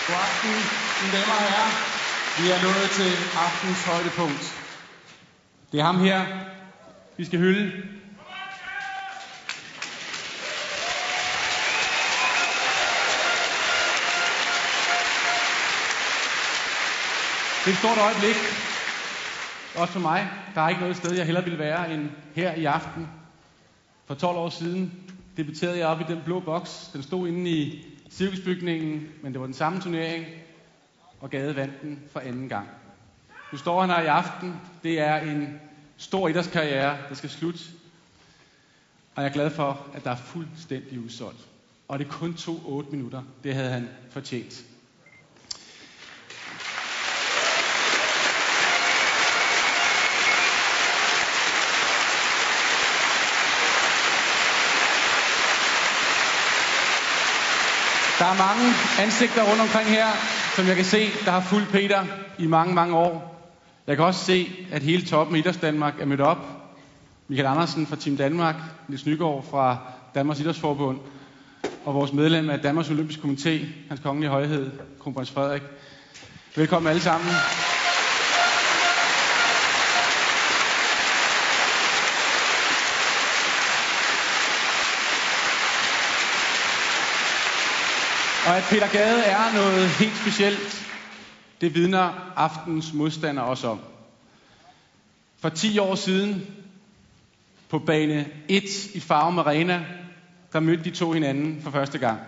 God aften, mine damer og herrer. Vi er nået til aftens højdepunkt. Det er ham her, vi skal hylde. Det er et stort øjeblik. Også for mig. Der er ikke noget sted, jeg hellere ville være end her i aften. For 12 år siden debuterede jeg op i den blå boks. Den stod inde i cirkusbygningen, men det var den samme turnering, og Gade vandt den for anden gang. Nu står han her i aften. Det er en stor idrætskarriere, der skal slutte. Og jeg er glad for, at der er fuldstændig udsolgt. Og det kun tog 8 minutter. Det havde han fortjent. Der er mange ansigter rundt omkring her, som jeg kan se, der har fulgt Peter i mange, mange år. Jeg kan også se, at hele toppen i Idrætsdanmark er mødt op. Michael Andersen fra Team Danmark, Niels Nygaard fra Danmarks Idrætsforbund, og vores medlem af Danmarks Olympiske Komité, Hans Kongelige Højhed, Kronprins Frederik. Velkommen alle sammen. Og at PeterGade er noget helt specielt, det vidner aftens modstandere også om. For 10 år siden, på bane 1 i Farum Arena, der mødte de to hinanden for første gang.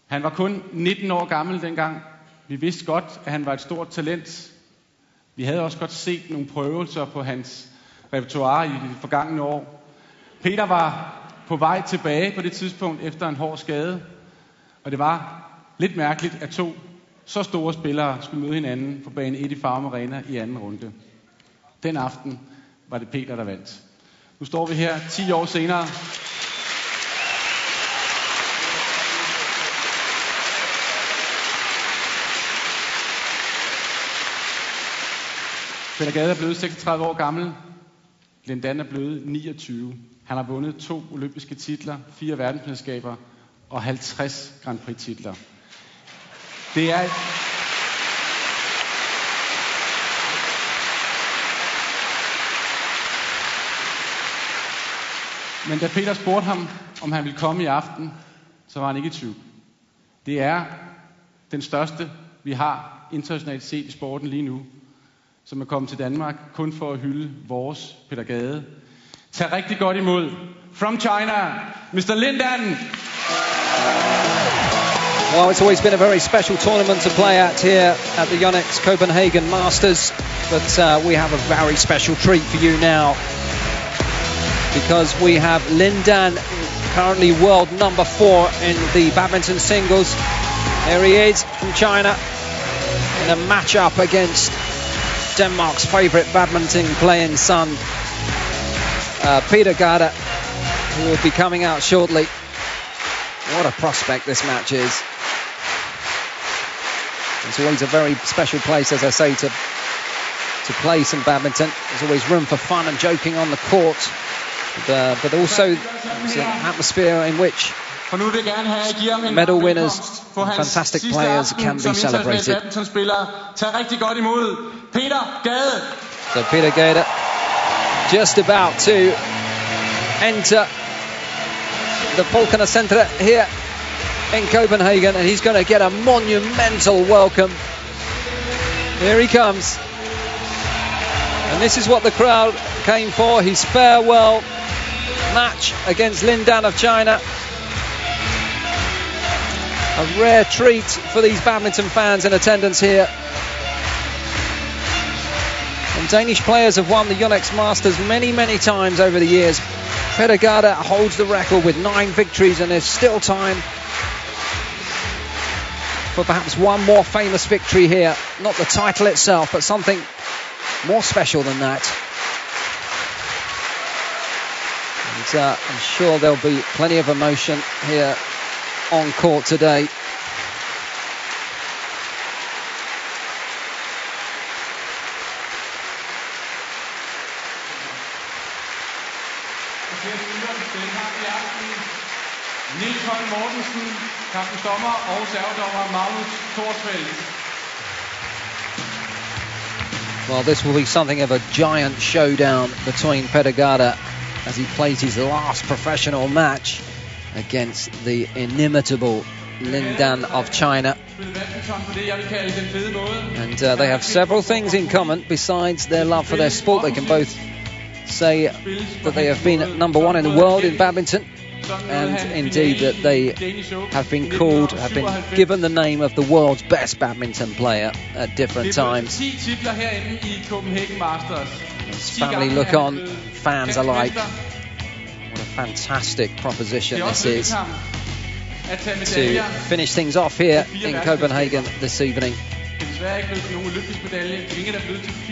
Han var kun 19 år gammel dengang. Vi vidste godt, at han var et stort talent. Vi havde også godt set nogle prøvelser på hans repertoire i de forgangne år. Peter var på vej tilbage på det tidspunkt efter en hård skade. Og det var lidt mærkeligt, at to så store spillere skulle møde hinanden på bane 1 i Farum Arena i anden runde. Den aften var det Peter, der vandt. Nu står vi her 10 år senere. PeterGade er blevet 36 år gammel. LinDan er blevet 29. Han har vundet 2 olympiske titler, 4 verdensmesterskaber og 50 Grand Prix titler. Det er Men da Peter spurgte ham, om han ville komme i aften, så var han ikke i tvivl. Det er den største, vi har internationalt set i sporten lige nu, som er kommet til Danmark kun for at hylde vores PeterGade. Tag rigtig godt imod, from China, Mr. LinDan. Well, it's always been a very special tournament to play at here at the Yonex Copenhagen Masters, but we have a very special treat for you now, because we have LinDan, currently world number 4 in the badminton singles. There he is from China in a match-up against Denmark's favourite badminton playing son, PeterGade, who will be coming out shortly. What a prospect this match is. It's always a very special place, as I say, to play some badminton. There's always room for fun and joking on the court, but also an atmosphere in which medal winners and fantastic players can be celebrated. So PeterGade just about to enter the Falconer Center here in Copenhagen, and he's going to get a monumental welcome. Here he comes, and this is what the crowd came for, his farewell match against LinDan of China. A rare treat for these badminton fans in attendance here. And Danish players have won the Yonex Masters many, many times over the years. PeterGade holds the record with 9 victories, and there's still time for perhaps one more famous victory here. Not the title itself, but something more special than that. And I'm sure there'll be plenty of emotion here on court today. Kampens dommer og reservedommer Magnus Thorsfeldt. Well, this will be something of a giant showdown between PeterGade as he plays his last professional match against the inimitable LinDan of China. And they have several things in common besides their love for their sport. They can both say that they have been #1 in the world in badminton, and indeed that they have been given the name of the world's best badminton player at different times. As family look on, fans alike. What a fantastic proposition this is to finish things off here in Copenhagen this evening.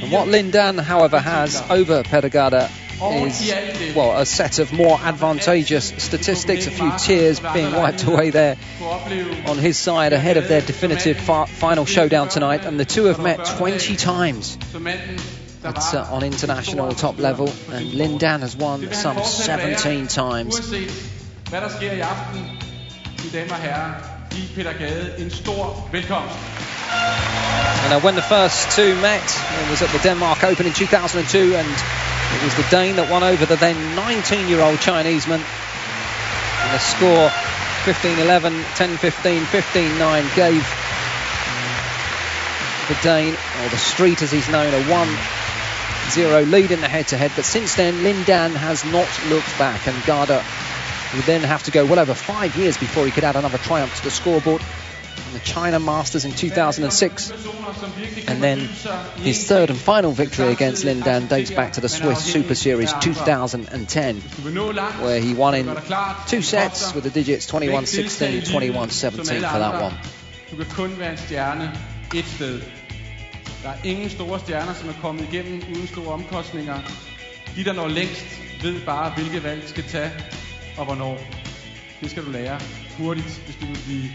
And what LinDan, however, has over PeterGade is, well, a set of more advantageous statistics, a few tears being wiped away there on his side ahead of their definitive final showdown tonight. And the two have met 20 times. That's on international top level, and LinDan has won some 17 times. And when the first two met, it was at the Denmark Open in 2002, and it was the Dane that won over the then 19-year-old Chineseman. And the score 15-11, 10-15, 15-9 gave the Dane, or the Street as he's known, a 1-0 lead in the head-to-head. But since then, LinDan has not looked back, and Gade would then have to go well over 5 years before he could add another triumph to the scoreboard. The China Masters in 2006, and then his third and final victory against LinDan dates back to the Swiss Super Series 2010, where he won in 2 sets with the digits 21-16, 21-17 for that one. Du kan kun være en stjerne et sted. Der er ingen store stjerner, som er kommet igennem uden store omkostninger. De, der når længst, ved bare, hvilke valg skal tage og hvornår. Det skal du lære hurtigt, hvis du vil blive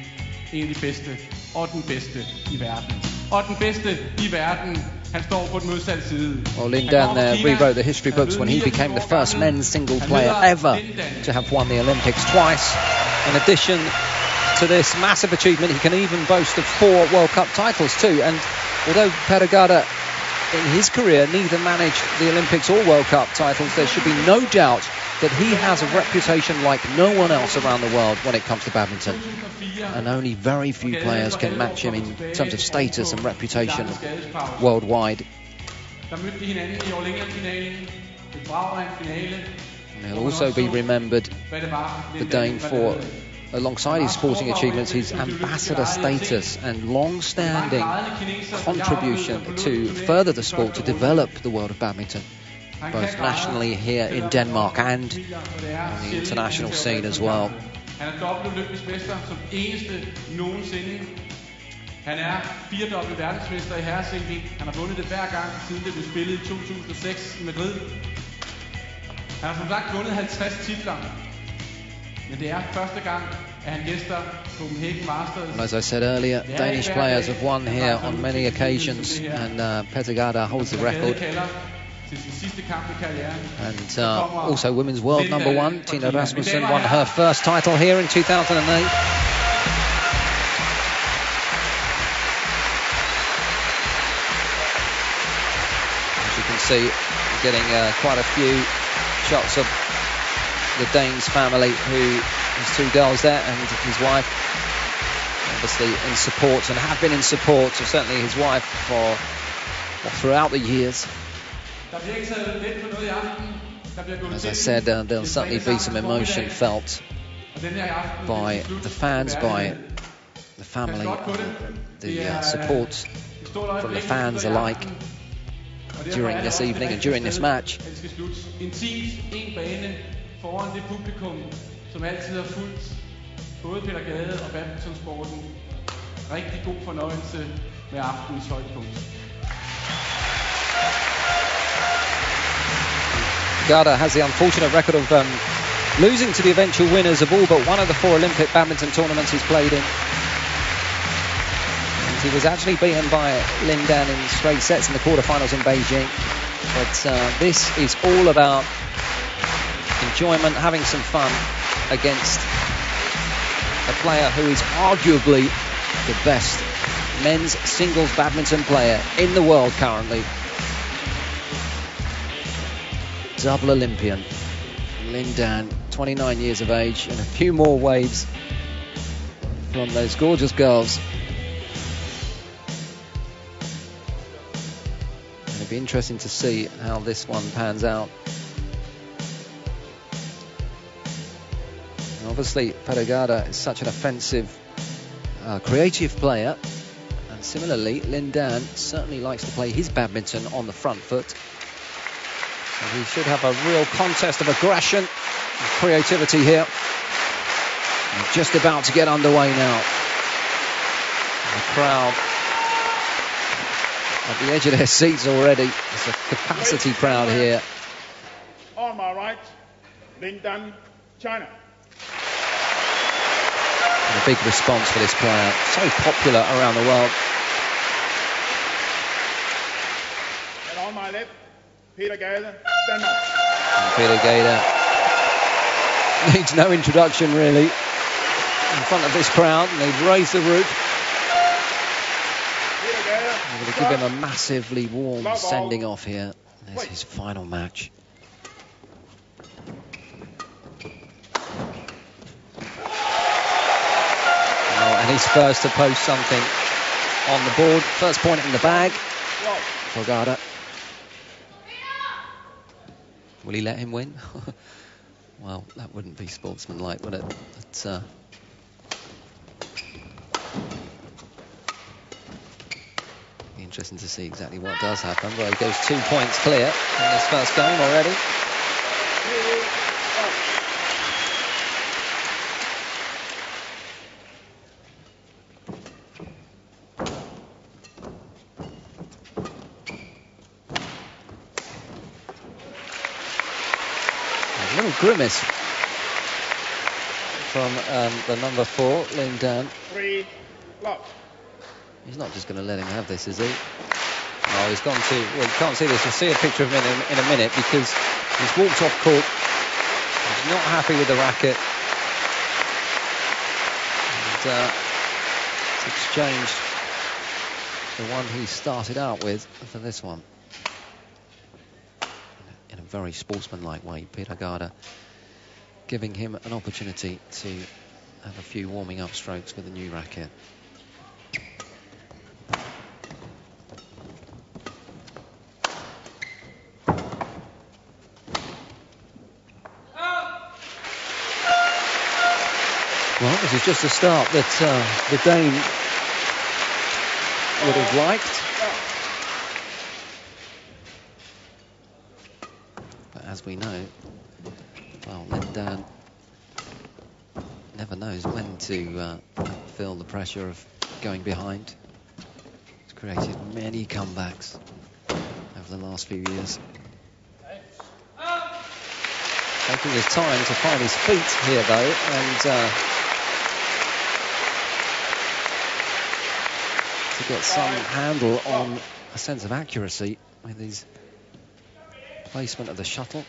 en af de bedste og den bedste i verden. Og den bedste i verden, han står på den modsatte side. Well, LinDan rewrote the history books when he became the first men's single player ever to have won the Olympics twice. In addition to this massive achievement, he can even boast of 4 World Cup titles too. And although PeterGade in his career neither managed the Olympics or World Cup titles, there should be no doubt that he has a reputation like no one else around the world when it comes to badminton. And only very few players can match him in terms of status and reputation worldwide. And he'll also be remembered, the Dane, for, alongside his sporting achievements, his ambassador status and long-standing contribution to further the sport, to develop the world of badminton, both nationally here in Denmark and on the international scene as well. Han dobbelt olympisk mester som eneste nogensinde. Han 4-dobbelt verdensmester i herresingle. Han har vundet det hver gang siden det blev spillet i 2006 i Madrid. Han har som sagt vundet 50 titler. Men det første gang at han gæster Copenhagen Masters. As I said earlier, Danish players have won here on many occasions, and PeterGade holds the record. And also women's world #1, Tina Rasmussen, won her first title here in 2008. As you can see, getting quite a few shots of the Danes family, who has 2 girls there, and his wife, obviously in support, and have been in support, so certainly his wife for throughout the years. As I said, there'll certainly be some emotion felt by the fans, by the family, the support from the fans alike during this evening and during this match. Foran det publikum, som altid har fulgt både PeterGade og badmintonsporten. Rigtig god fornøjelse med aftenens højdepunkt. Gade has the unfortunate record of losing to the eventual winners of all but one of the 4 Olympic badminton tournaments he's played in. And he was actually beaten by LinDan in straight sets in the quarterfinals in Beijing. But this is all about enjoyment, having some fun against a player who is arguably the best men's singles badminton player in the world currently. Double Olympian, LinDan, 29 years of age, and a few more waves from those gorgeous girls. And it'll be interesting to see how this one pans out. And obviously, PeterGade is such an offensive, creative player. And similarly, LinDan certainly likes to play his badminton on the front foot. So we should have a real contest of aggression and creativity here. And just about to get underway now. The crowd at the edge of their seats already. It's a capacity crowd here. On my right, LinDan, China. And a big response for this player. So popular around the world. And on my left, PeterGade LinDan. And PeterGade needs no introduction really in front of this crowd, and they've raised the roof. They're going to give him a massively warm sending off here. There's his final match. Oh, and he's first to post something on the board. First point in the bag for Gada. Will he let him win? Well, that wouldn't be sportsmanlike, would it? But, be interesting to see exactly what does happen. Well, he goes 2 points clear in this first game already. Little grimace from the number 4, LinDan. 3 love. He's not just going to let him have this, is he? Oh, he's gone to... Well, you can't see this. You'll see a picture of him in a minute because he's walked off court. He's not happy with the racket. And it's exchanged the one he started out with for this one. In a very sportsmanlike way, PeterGade giving him an opportunity to have a few warming up strokes with a new racket. Well, this is just a start that the Dane would have liked. But as we know, well, LinDan never knows when to feel the pressure of going behind. He's created many comebacks over the last few years. Taking his time to find his feet here, though, and to get some handle on a sense of accuracy with his placement of the shuttle.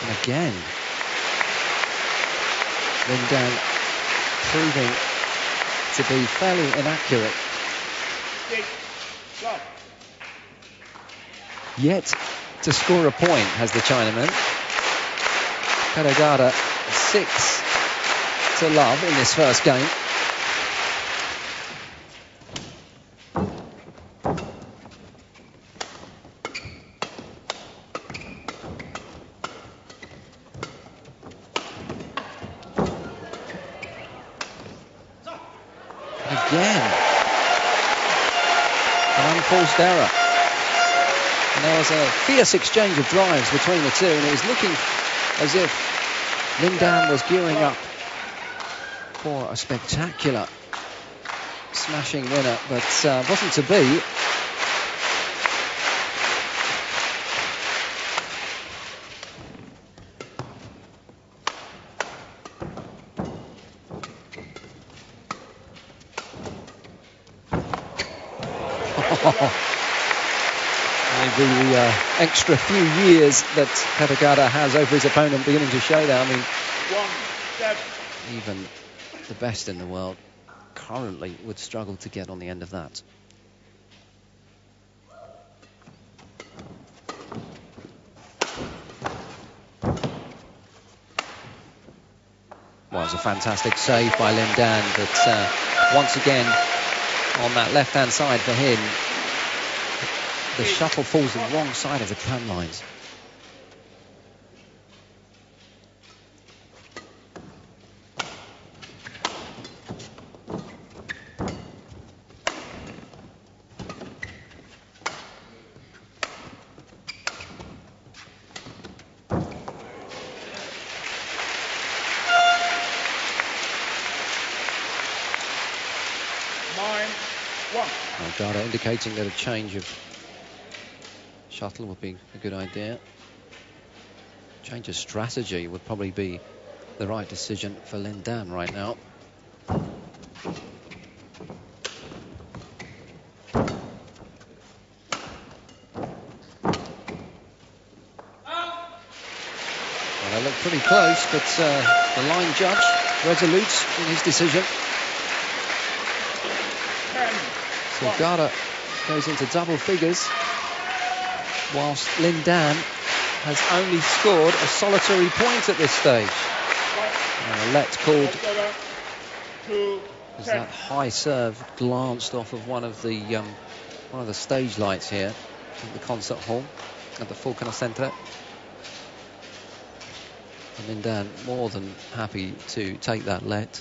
And again, LinDan proving to be fairly inaccurate. Yet to score a point has the Chinaman. PeterGade 6 to love in this first game. Again, an unforced error. And there was a fierce exchange of drives between the two, and it was looking as if LinDan was gearing up for a spectacular smashing winner, but wasn't to be. Maybe the extra few years that PeterGade has over his opponent beginning to show there. I mean, 1-7. even the best in the world currently would struggle to get on the end of that. Well, it's a fantastic save by LinDan, but once again, on that left-hand side for him, the shuttle falls the wrong side of the tram lines. Gada indicating that a change of shuttle would be a good idea. Change of strategy would probably be the right decision for LinDan right now. Well, they look pretty close, but the line judge resolute in his decision. So Gada goes into double figures, whilst LinDan has only scored a solitary point at this stage. Let called as that high serve glanced off of one of the stage lights here in the concert hall at the Falconer Centre. And LinDan more than happy to take that let.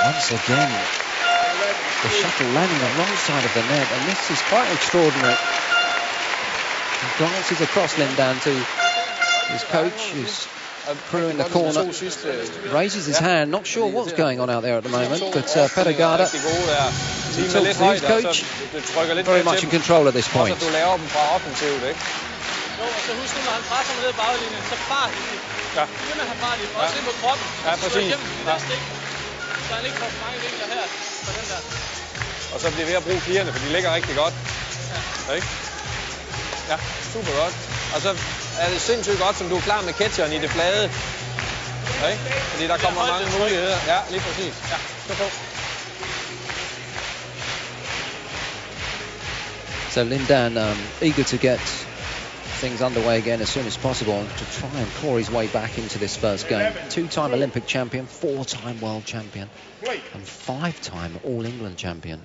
Once again, the shuttle landing the wrong side of the net, and this is quite extraordinary. He glances across LinDan to his coach, whose crew in the corner, raises his hand, not sure what's going on out there at the moment, but PeterGade, he talks to his coach, very much in control at this point. Og så bliver vi ved at bruge pigerne, for de ligger rigtig godt. Ikke? Ja, super godt. Og så er det sindssygt godt, som du er klar med catcheren i det flade. Ikke? Fordi der kommer mange muligheder. Ja, lige præcis. Ja, stå på. So LinDan eager to get things underway again as soon as possible to try and claw his way back into this first game. Two-time Olympic champion, four-time world champion, and five-time All-England champion.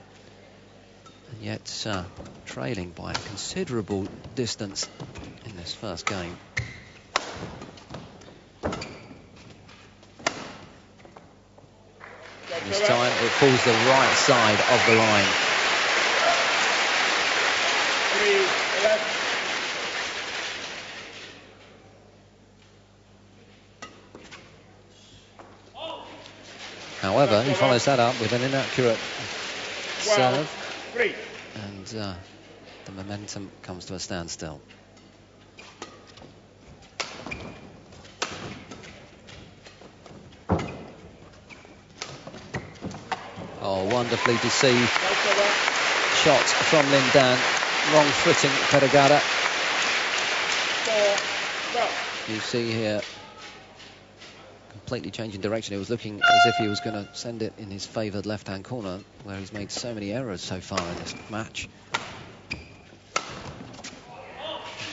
And yet trailing by a considerable distance in this first game. This time it falls the right side of the line. However, he follows that up with an inaccurate serve, and the momentum comes to a standstill. Oh, wonderfully deceived shot from LinDan, wrong footing PeterGade. You see here, completely changing direction. He was looking as if he was going to send it in his favoured left-hand corner, where he's made so many errors so far in this match. And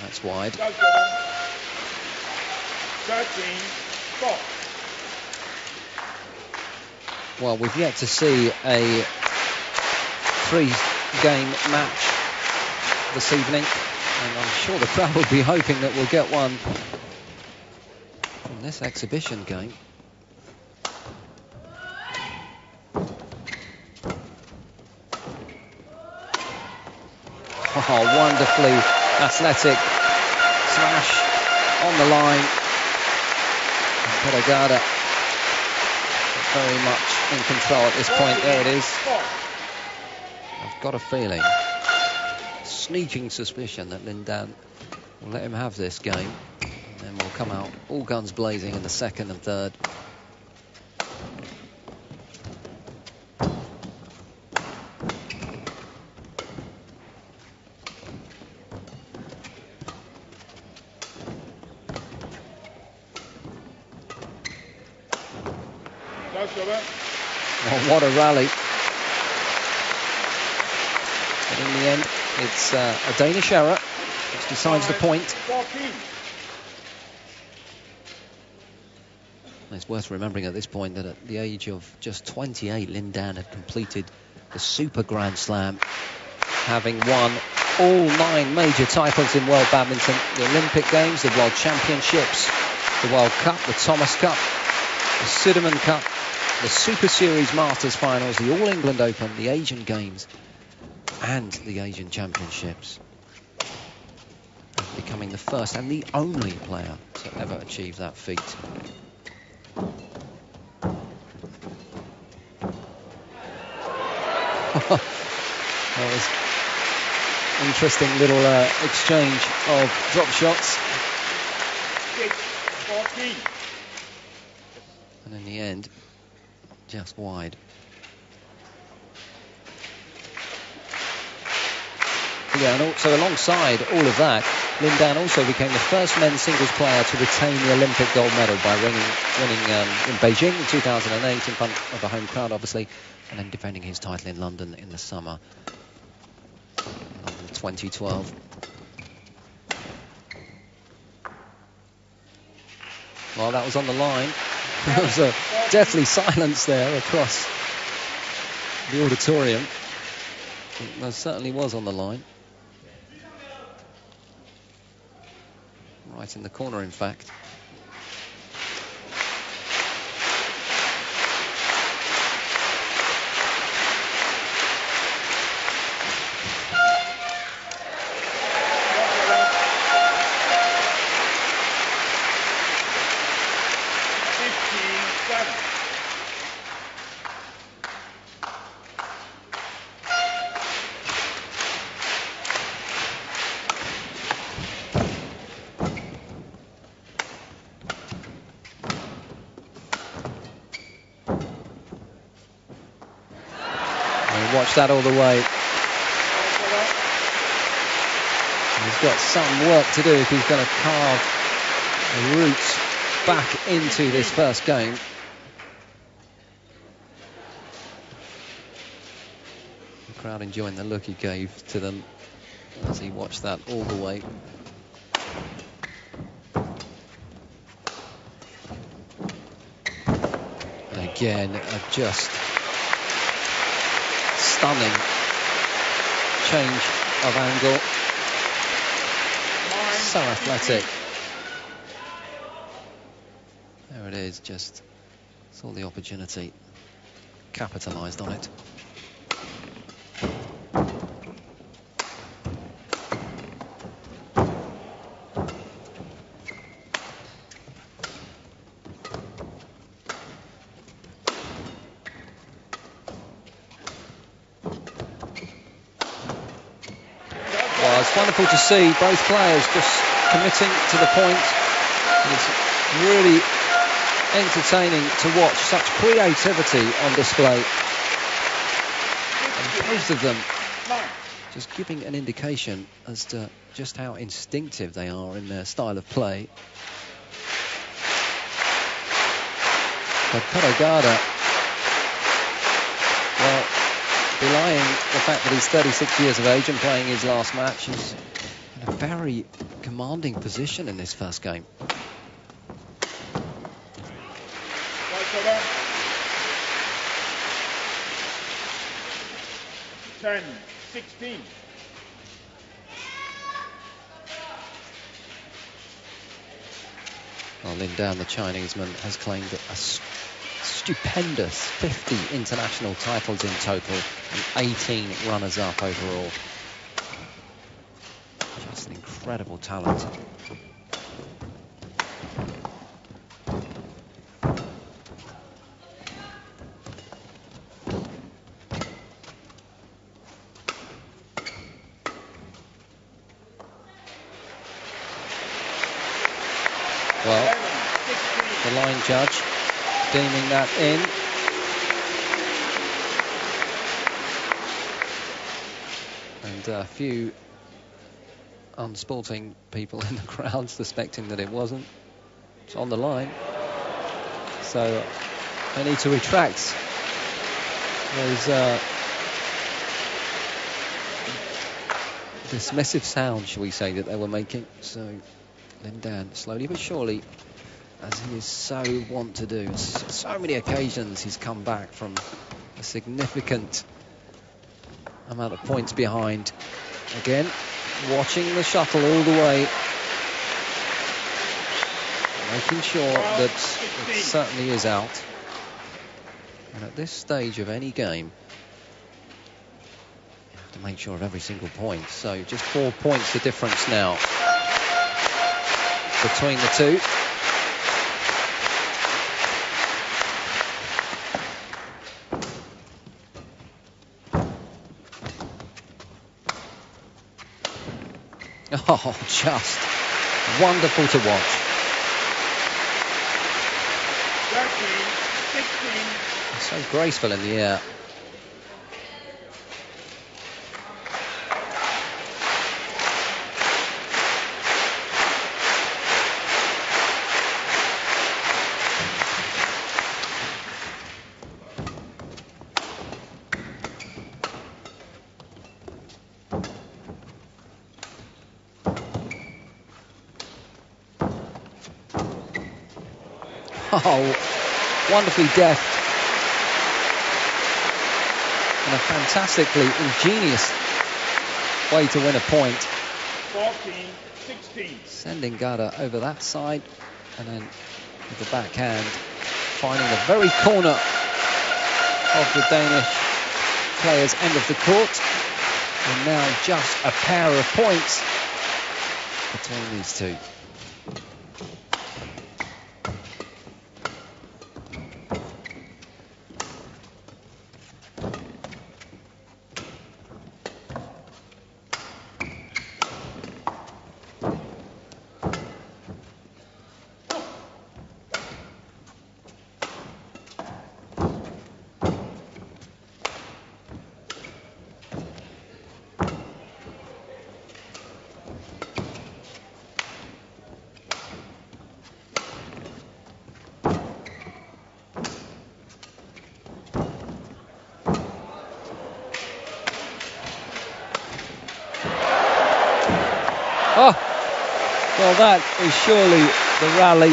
that's wide. 13-4. Well, we've yet to see a three-game match this evening, and I'm sure the crowd will be hoping that we'll get one from this exhibition game. Oh, wonderfully athletic smash on the line. And PeterGade very much in control at this point. There it is. I've got a feeling, sneaking suspicion, that LinDan will let him have this game. And will come out all guns blazing in the second and third. Oh, what a rally. But in the end, it's a Danish error which decides the point. 14. It's worth remembering at this point that at the age of just 28, LinDan had completed the Super Grand Slam, having won all 9 major titles in World Badminton: the Olympic Games, the World Championships, the World Cup, the Thomas Cup, the Sudirman Cup, the Super Series Masters Finals, the All England Open, the Asian Games, and the Asian Championships. And becoming the first and the only player to ever achieve that feat. That was an interesting little exchange of drop shots. 6-14. And in the end, just wide. Yeah, and also alongside all of that, LinDan also became the first men's singles player to retain the Olympic gold medal by winning in Beijing in 2008 in front of a home crowd, obviously, and then defending his title in London in the summer, London 2012. Well, that was on the line. There was a deathly silence there across the auditorium. It certainly was on the line. Right in the corner, in fact. Watch that all the way. He's got some work to do if he's going to carve a route back into this first game. The crowd enjoying the look he gave to them as he watched that all the way. And again, just stunning change of angle. So athletic. There it is, just saw the opportunity, capitalised on it. Wonderful to see both players just committing to the point. It's really entertaining to watch such creativity on display. And both of them just giving an indication as to just how instinctive they are in their style of play. But PeterGade, well, belying the fact that he's 36 years of age and playing his last match, he's in a very commanding position in this first game. 10-16. Well, LinDan, the Chineseman, has claimed a stupendous 50 international titles in total and 18 runners-up overall. Just an incredible talent. Well, the line judge deeming that in. And a few unsporting people in the crowd suspecting that it wasn't. It's on the line. So they need to retract those dismissive sound, shall we say, that they were making. So LinDan, slowly but surely, as he is so wont to do, so many occasions he's come back from a significant amount of points behind. Again, watching the shuttle all the way, making sure that it certainly is out. And at this stage of any game, you have to make sure of every single point. So just 4 points the difference now between the two. Oh, just wonderful to watch. 13, 16. So graceful in the air. Oh, wonderfully deft. And a fantastically ingenious way to win a point. 14, 16. Sending Gada over that side, and then with the backhand, finding the very corner of the Danish player's end of the court. And now just a pair of points between these two. Oh, well, that is surely the rally,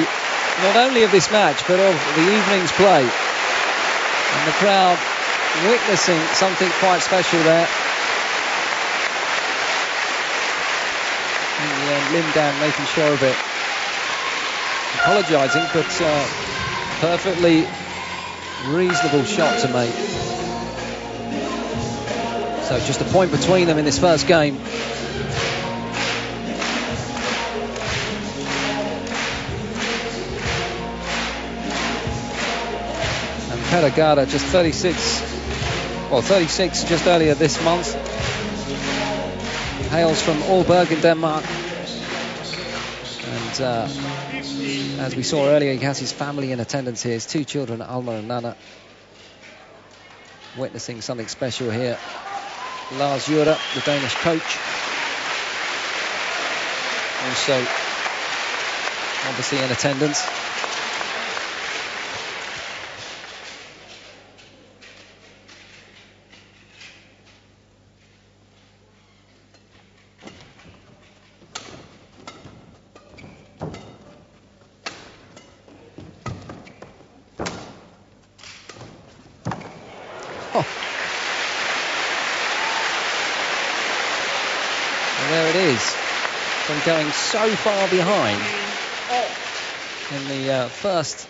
not only of this match, but of the evening's play. And the crowd witnessing something quite special there. In the end, LinDan making sure of it. Apologising, but perfectly reasonable shot to make. So just a point between them in this first game. PeterGade just 36 just earlier this month. Hails from Aalborg in Denmark. And as we saw earlier, he has his family in attendance here. His two children, Alma and Nana, witnessing something special here. Lars Jura, the Danish coach, also obviously in attendance. There it is, from going so far behind in the first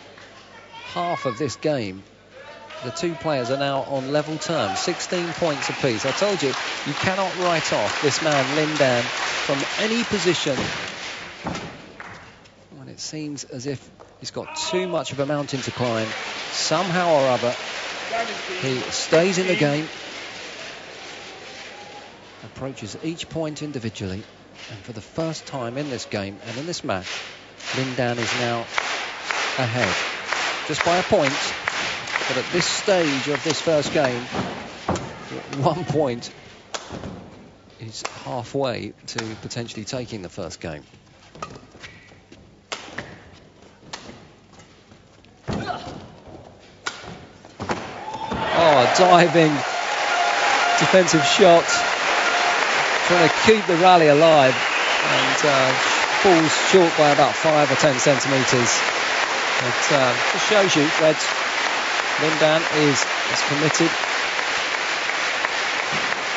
half of this game. The two players are now on level terms, 16 points apiece. I told you, you cannot write off this man LinDan from any position when it seems as if he's got too much of a mountain to climb. Somehow or other, he stays in the game, approaches each point individually, and for the first time in this game and in this match, LinDan is now ahead, just by a point. But at this stage of this first game, 1 point is halfway to potentially taking the first game. Oh, a diving defensive shot, trying to keep the rally alive, and falls short by about 5 or 10 centimetres. It just shows you that LinDan is as committed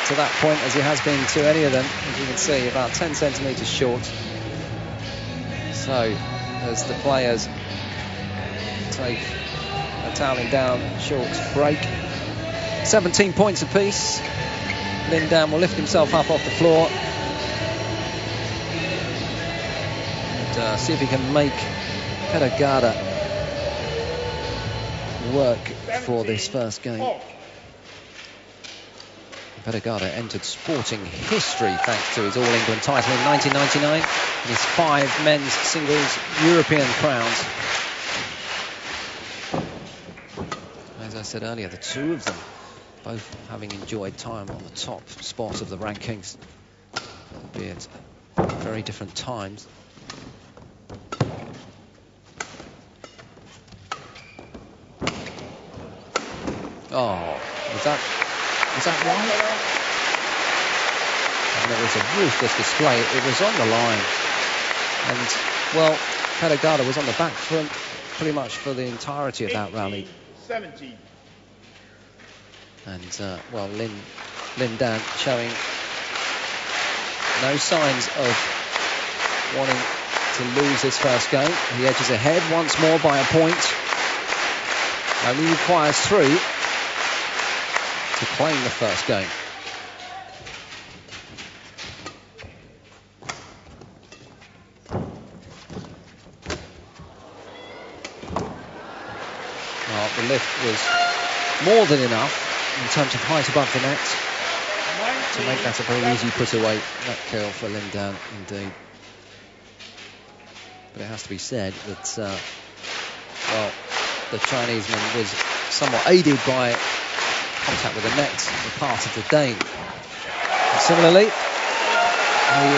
to that point as he has been to any of them. As you can see, about 10 centimetres short. So, as the players take a toweling down short break, 17 points apiece. LinDan will lift himself up off the floor and see if he can make PeterGade work for this first game. PeterGade entered sporting history thanks to his All-England title in 1999 and his 5 men's singles European crowns. As I said earlier, the two of them both having enjoyed time on the top spot of the rankings, albeit at very different times. Oh, was that right? And it was a ruthless display. It was on the line. And, well, PeterGade was on the back foot pretty much for the entirety of that rally. 17. And, well, LinDan showing no signs of wanting to lose this first game. He edges ahead once more by a point. Only requires 3 to claim the first game. Well, the lift was more than enough in terms of height above the net to make that a very easy put away. That kill for LinDan indeed. But it has to be said that, well, the Chineseman was somewhat aided by contact with the net on the part of the Dane. And similarly, he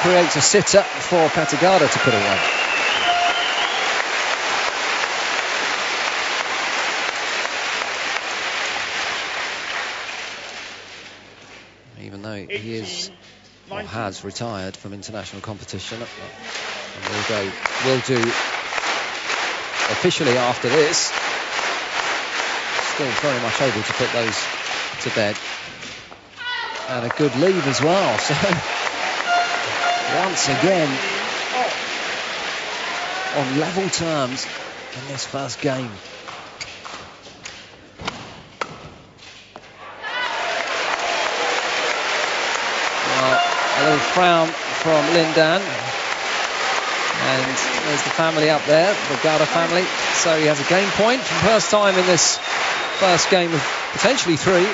creates a sitter for PeterGade to put away. Even though he is or has retired from international competition, and will do officially after this. Still very much able to put those to bed. And a good lead as well. So, once again, on level terms in this first game. Well, a little frown from LinDan. And there's the family up there, the Gade family. So he has a game point for the first time in this first game of potentially 3.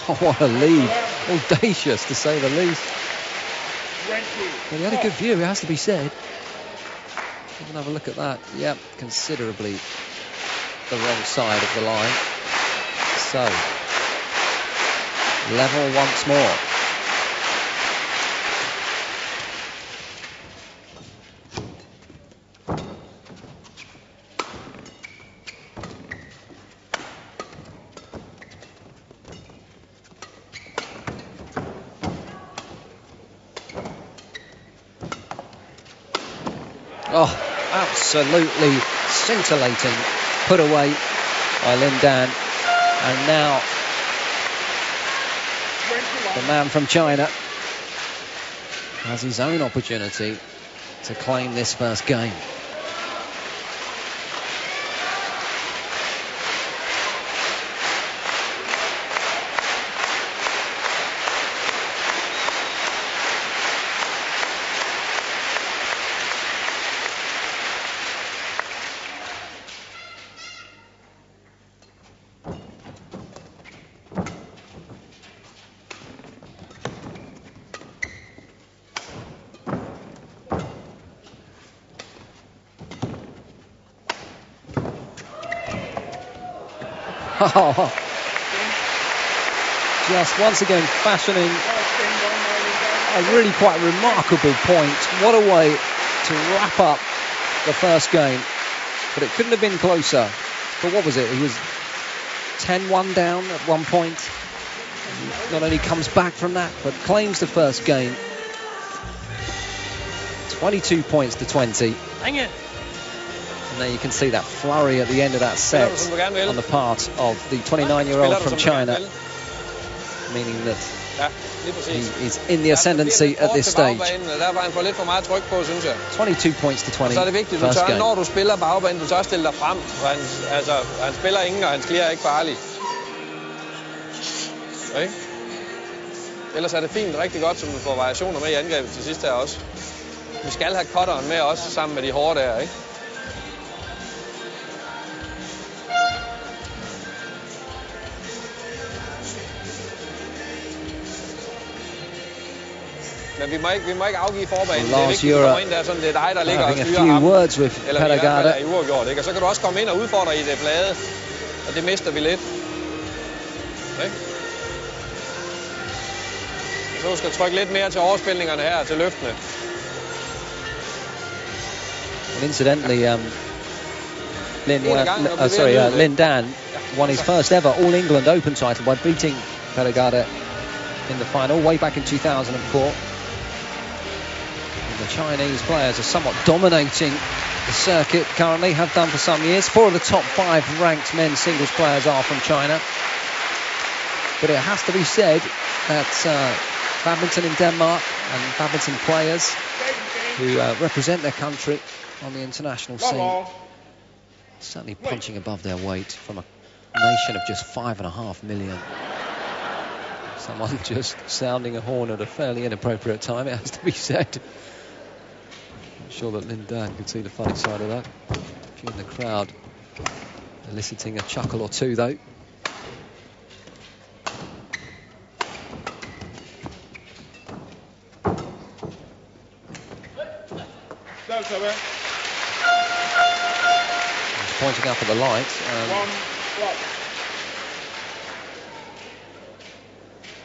Oh, what a lead. Audacious, to say the least. But he had a good view, it has to be said. We can have a look at that. Yep, considerably the wrong side of the line. So, level once more. Oh, absolutely scintillating put away by LinDan. And now the man from China has his own opportunity to claim this first game. Just once again fashioning a really quite remarkable point. What a way to wrap up the first game. But it couldn't have been closer. But what was it? He was 10-1 down at one point. Not only comes back from that, but claims the first game. 22 points to 20. And there you can see that flurry at the end of that set on the part of the 29-year-old from China, meaning that he is in the ascendancy at this stage. 22 points to 20. Så er det vigtigt, du tør, når du spiller bagbanen, du tør stille dig frem. Han spiller ingen, og hans clear er ikke farlig. Okay? Ellers er det fint, rigtig godt, så man får variationer med i angrebet til sidst her også. Vi skal have cutteren med også, sammen med de hårde der, ikke? Men vi må ikke afgive forbanen. Det er vigtigt, at du kommer ind der, sådan det er dig, der ligger og styrer ham. Eller i hvert fald er i uafgjort, ikke? Og så kan du også komme ind og udfordre i det flade. Og det mister vi lidt. Ikke? Så du skal trykke lidt mere til overspilningerne her, til løftene. And incidentally, LinDan won his first ever All England Open title by beating PeterGade in the final way back in 2004. And the Chinese players are somewhat dominating the circuit currently, have done for some years. 4 of the top 5 ranked men's singles players are from China. But it has to be said that badminton in Denmark and badminton players who represent their country on the international scene certainly punching above their weight from a nation of just 5.5 million. Someone just sounding a horn at a fairly inappropriate time, it has to be said. Not sure that LinDan could see the funny side of that. A few in the crowd eliciting a chuckle or two, though. He's pointing up at the light.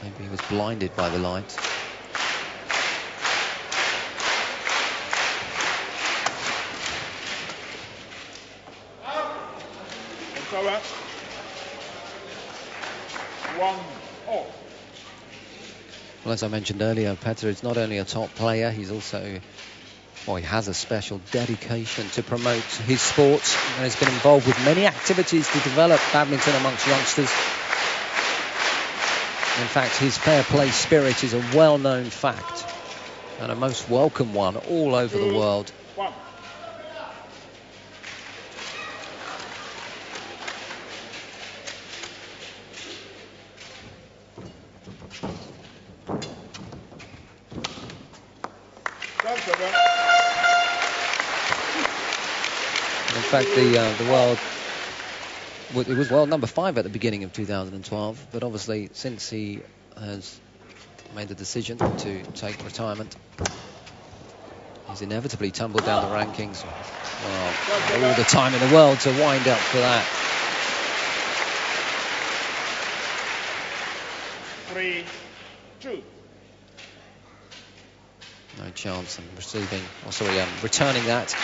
Maybe he was blinded by the light. Well, as I mentioned earlier, Peter is not only a top player, he's also, well, he has a special dedication to promote his sport and has been involved with many activities to develop badminton amongst youngsters. In fact, his fair play spirit is a well-known fact and a most welcome one all over the world. In fact, the world, it was world number 5 at the beginning of 2012, but obviously since he has made the decision to take retirement, he's inevitably tumbled down the rankings. Well, all the time in the world to wind up for that. 3-2. No chance of returning that.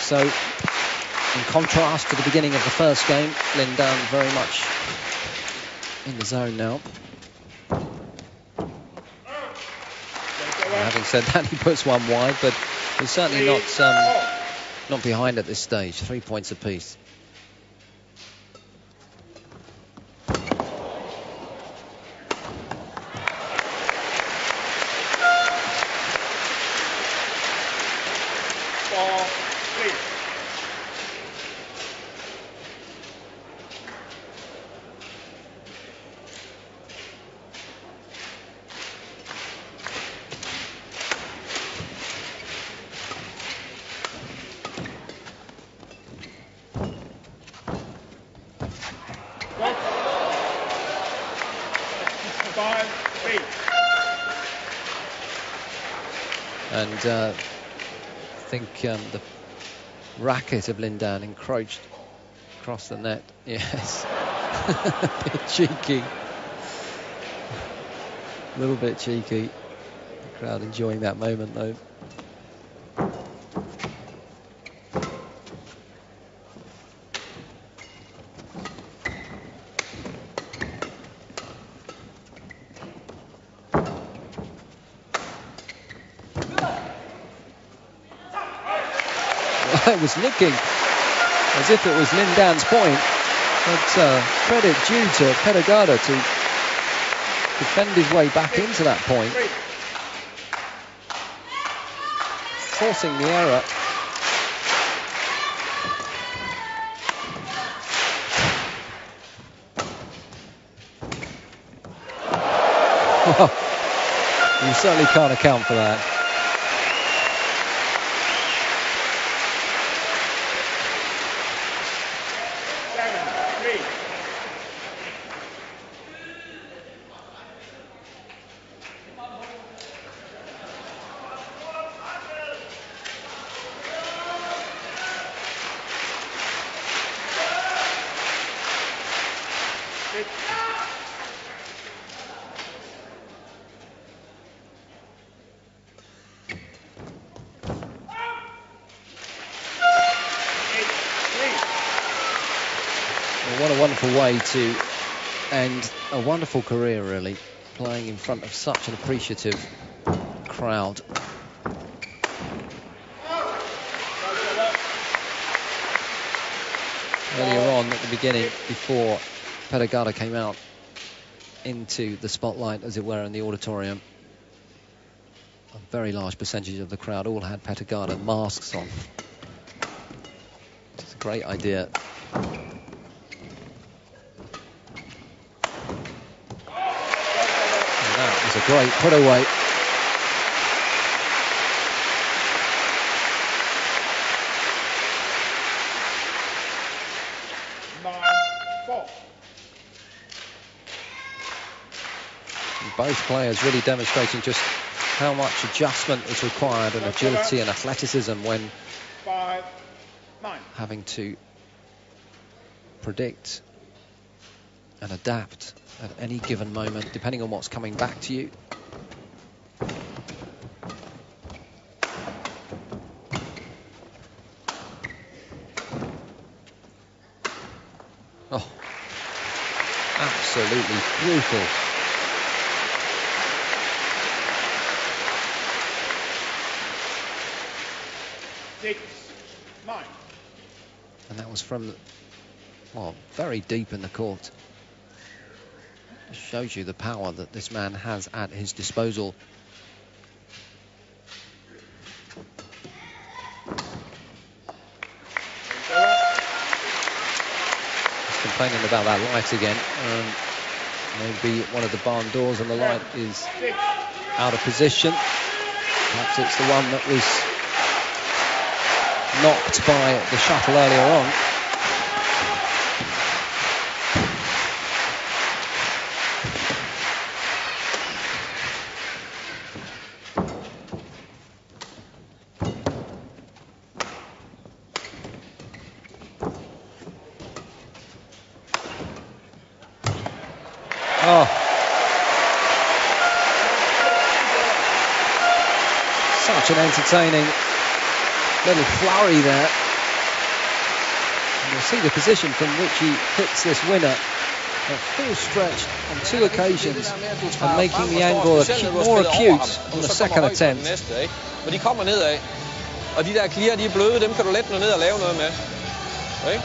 So, in contrast to the beginning of the first game, LinDan very much in the zone now. Having said that, he puts one wide, but he's certainly not behind at this stage. 3 points apiece. And I think the racket of LinDan encroached across the net. Yes. A bit cheeky. A little bit cheeky. The crowd enjoying that moment, though. It was nicking as if it was LinDan's point, but credit due to PeterGade to defend his way back into that point, forcing the error. Well, you certainly can't account for that. What a wonderful way to end a wonderful career, really, playing in front of such an appreciative crowd. Earlier on, at the beginning, before PeterGade came out into the spotlight, as it were, in the auditorium, a very large percentage of the crowd all had PeterGade masks on. It's a great idea. That was a great put away. Both players really demonstrating just how much adjustment is required and agility and athleticism when having to predict and adapt at any given moment, depending on what's coming back to you. Oh, absolutely brutal. And that was from, well, very deep in the court. It shows you the power that this man has at his disposal. He's complaining about that light again. Maybe one of the barn doors on the light is out of position. Perhaps it's the one that was knocked by the shuttle earlier on. Oh, such an entertaining little flurry there. And you'll see the position from which he hits this winner at full stretch on 2 occasions, and making the angle more acute on the second attempt. Men de kommer nedad, og de der clear, de er bløde, dem kan du let nå ned og lave noget med. Okay?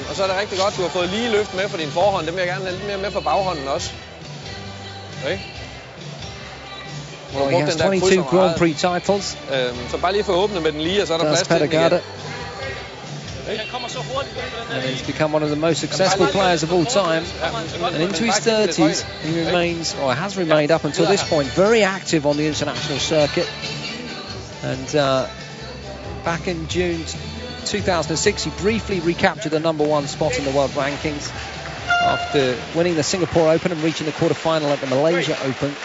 Og så er det rigtig godt, du har fået lige løft med for din forhånd. Dem vil jeg gerne have lidt mere med for baghånden også. Okay? Well, he has 22 Grand Prix titles. Så bare lige få åbnet med den lige, og så er der plads til den igen. And he's become one of the most successful players of all time. And into his 30s, he remains, or has remained up until this point, very active on the international circuit. And back in June 2006, he briefly recaptured the #1 spot in the world rankings after winning the Singapore Open and reaching the quarter-final at the Malaysia Open.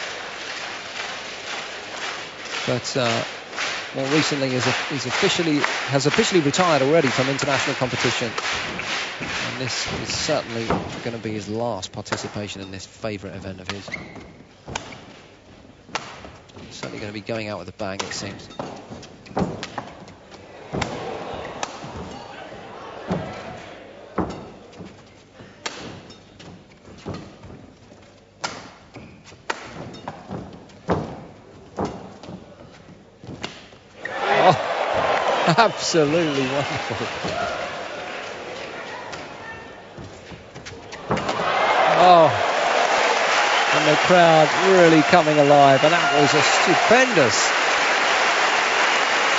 But more recently has officially retired already from international competition. And this is certainly going to be his last participation in this favourite event of his. He's certainly going to be going out with a bang, it seems. Absolutely wonderful. Oh, and the crowd really coming alive, and that was a stupendous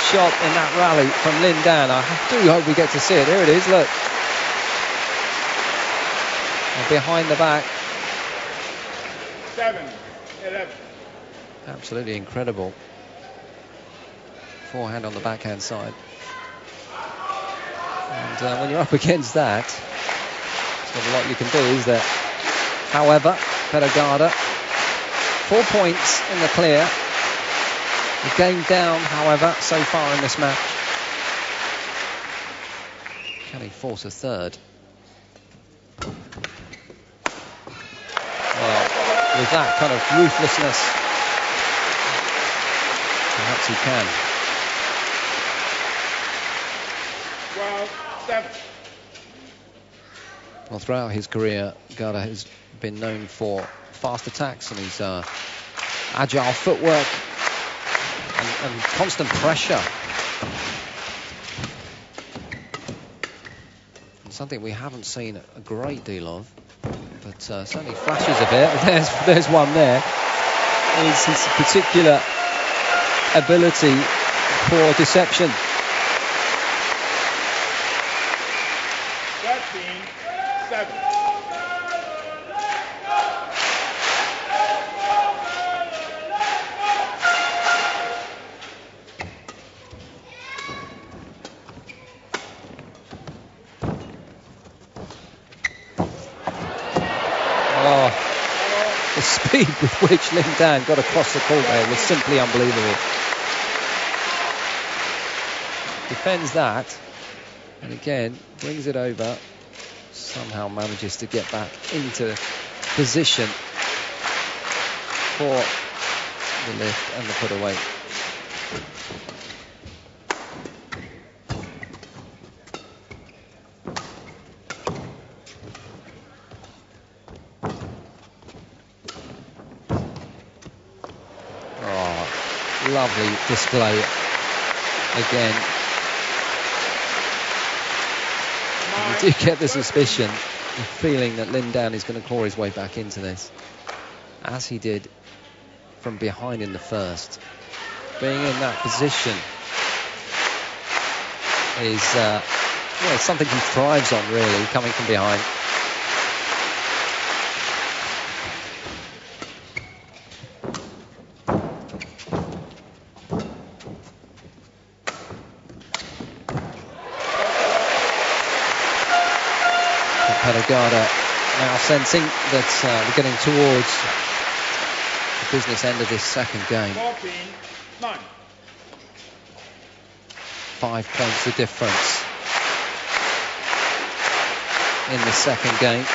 shot in that rally from LinDan. I do hope we get to see it. Here it is, look. And behind the back. 7-11. Absolutely incredible. Forehand on the backhand side. And when you're up against that, there's not a lot you can do, is there? However, PeterGade, 4 points in the clear. The game down, however, so far in this match. Can he force a third? Well, with that kind of ruthlessness, perhaps he can. 12-7. Well, throughout his career, Gade has been known for fast attacks and his agile footwork and constant pressure. And something we haven't seen a great deal of, but certainly flashes of it. There's one there. Is his particular ability for deception. 13-7. The speed with which LinDan got across the court there was simply unbelievable. Defends that, and again brings it over. Somehow manages to get back into position for the lift and the put away. Lovely display again. You do get the suspicion, the feeling that LinDan is going to claw his way back into this, as he did from behind in the first. Being in that position is something he thrives on, really, coming from behind. PeterGade now sensing that we're getting towards the business end of this second game. 14-9. 5 points the difference in the second game.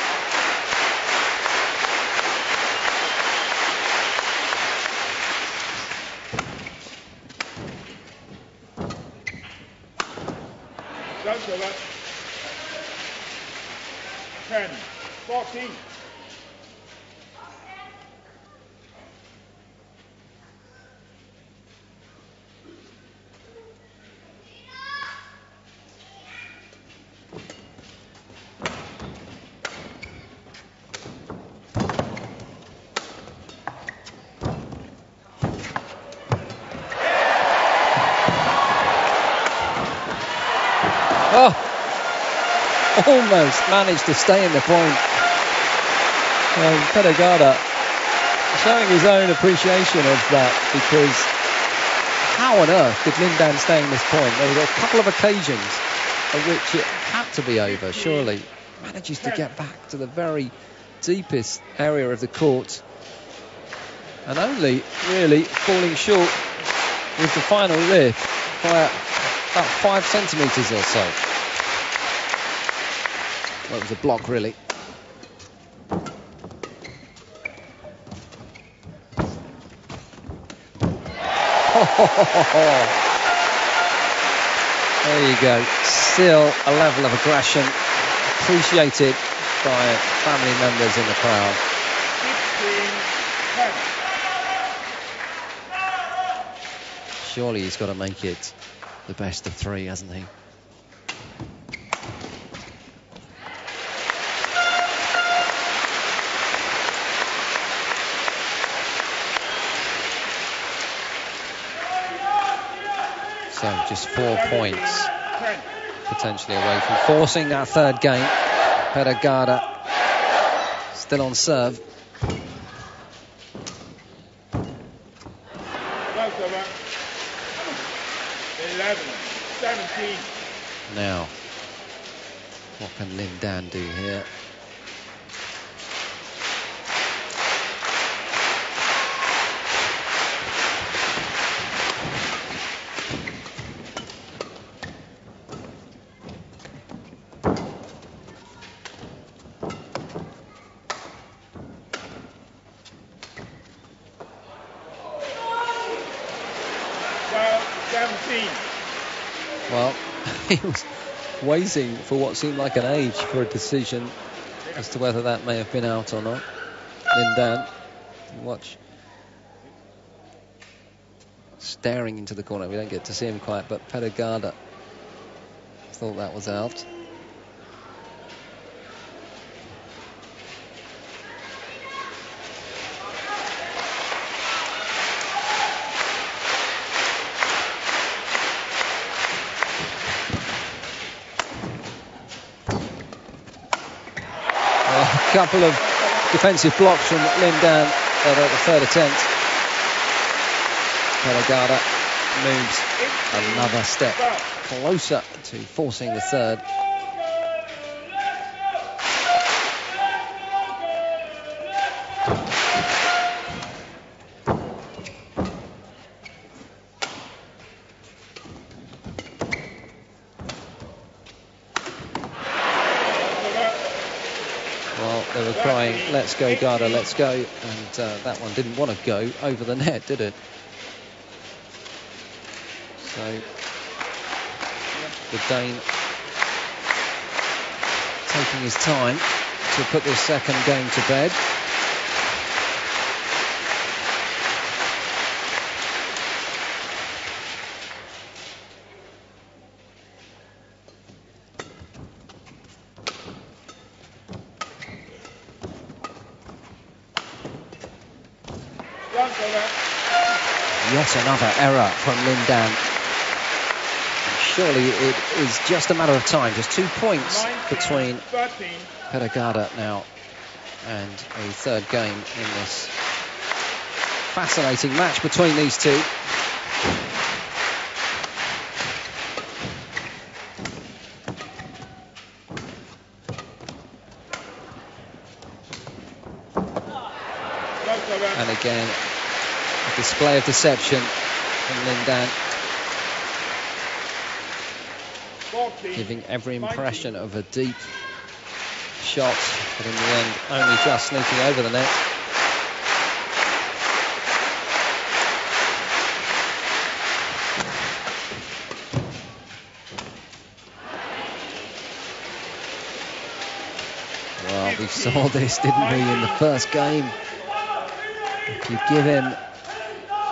That's over. 10-14. Oh, almost managed to stay in the point. PeterGade showing his own appreciation of that, because how on earth did LinDan stay in this point? There were a couple of occasions at which it had to be over, surely. Manages to get back to the very deepest area of the court, and only really falling short with the final lift by about 5 centimetres or so. Well, it was a block, really. There you go. Still a level of aggression appreciated by family members in the crowd. 16-10. Surely he's got to make it the best of 3, hasn't he? So just 4 points potentially away from forcing that third game. PeterGade still on serve. That's over. 11-17. Now, what can LinDan do here? Well, he was waiting for what seemed like an age for a decision as to whether that may have been out or not. LinDan, watch, staring into the corner. We don't get to see him quite, but PeterGade thought that was out. A couple of defensive blocks from LinDan at the third attempt. PeterGade moves another step closer to forcing the third. They were crying, "Let's go, Gade, let's go," and that one didn't want to go over the net, did it? So the Dane taking his time to put this second game to bed. Yet another error from LinDan. Surely it is just a matter of time. Just 2 points between PeterGade now and a third game in this fascinating match between these two. And again, a display of deception from LinDan, giving every impression of a deep shot, but in the end only just sneaking over the net. Well, we saw this, didn't we, in the first game? If you give him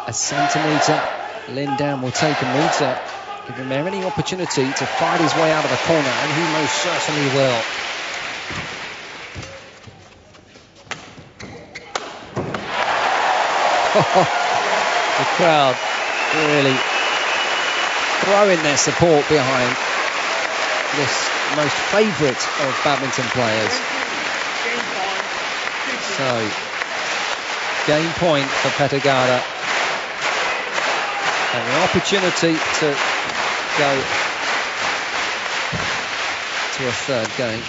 a centimetre, LinDan will take a metre. Give him any opportunity to fight his way out of the corner, and he most certainly will. The crowd really throwing their support behind this most favourite of badminton players. So, game point for PeterGade, and the opportunity to go to a third game.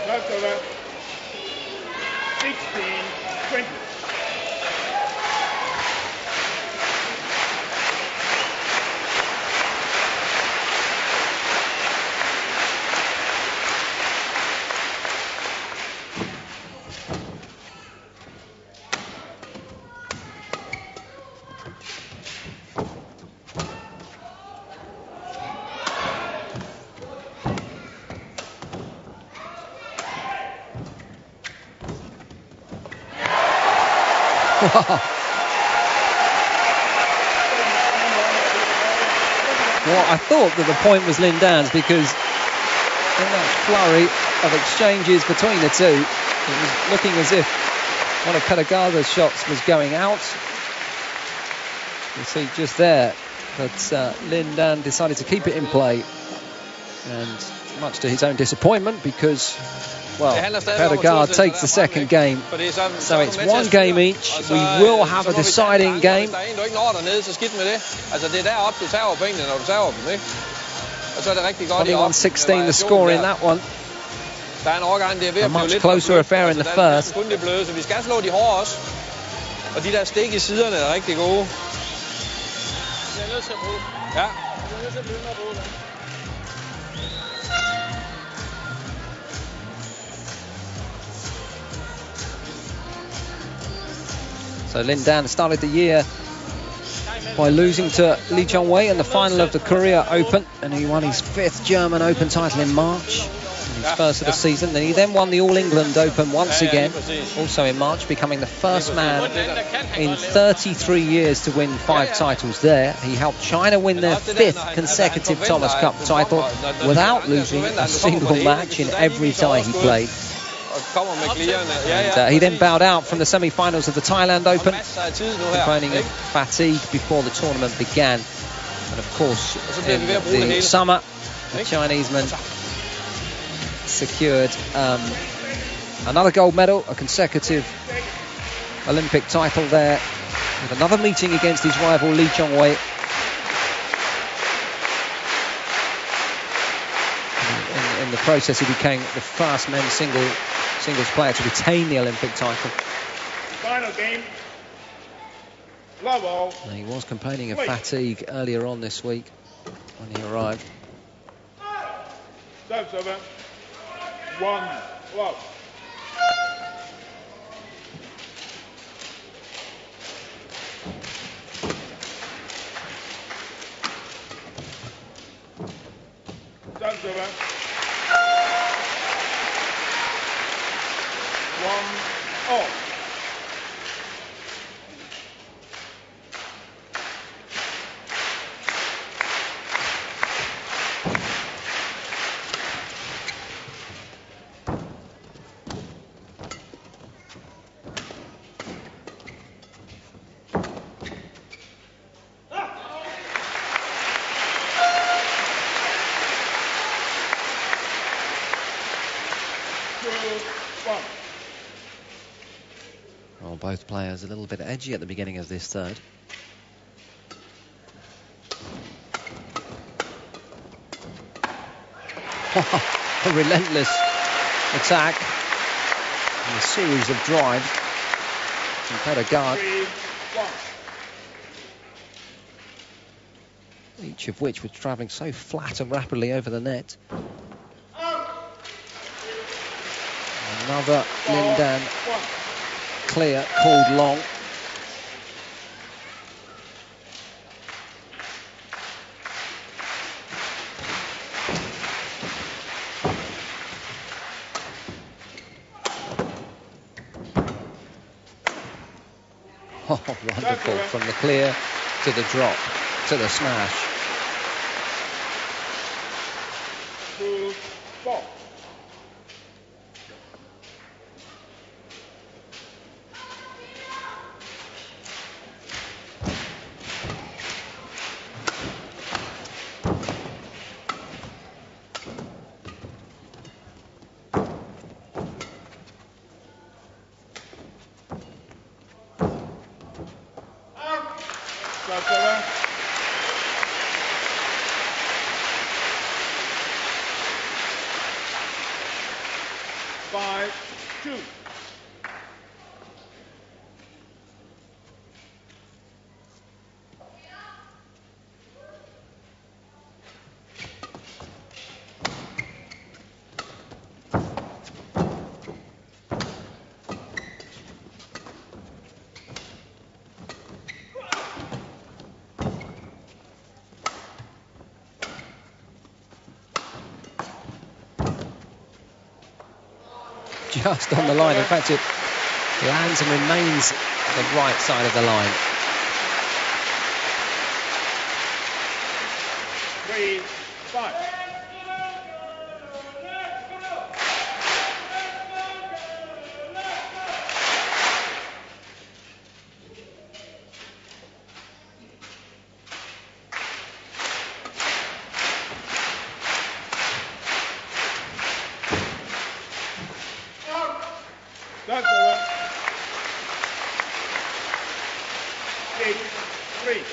That's over. 16-20. Well, I thought that the point was LinDan's, because in that flurry of exchanges between the two, it was looking as if one of PeterGade's shots was going out. You see just there that LinDan decided to keep it in play, and much to his own disappointment, because, well, PeterGade takes the second game, so it's one game each. We will have a deciding game. 21-16 the score in that one. A much closer affair in the first. So LinDan started the year by losing to Lee Chong-wei in the final of the Korea Open, and he won his 5th German Open title in March, his first of the season. Then he won the All England Open once again, also in March, becoming the first man in 33 years to win 5 titles there. He helped China win their 5th consecutive Thomas Cup title without losing a single match in every tie he played. And he then bowed out from the semi-finals of the Thailand Open, complaining of fatigue before the tournament began. And of course, in the summer, the Chineseman secured another gold medal, a consecutive Olympic title there, with another meeting against his rival Lee Chong-wei. In the process, he became the first men's singles player to retain the Olympic title. Final game. Love all. Now, he was complaining of fatigue earlier on this week when he arrived. Serve over. 1 love. Serve over. 1 all. Well, both players a little bit edgy at the beginning of this third. A relentless attack and a series of drives from PeterGade, each of which was travelling so flat and rapidly over the net. Another LinDan clear, called long. Oh, wonderful, from the clear to the drop to the smash. 2 4. Serve 5-2. Just on the line. In fact, it lands and remains the right side of the line. 3-5. That's over. 8-3.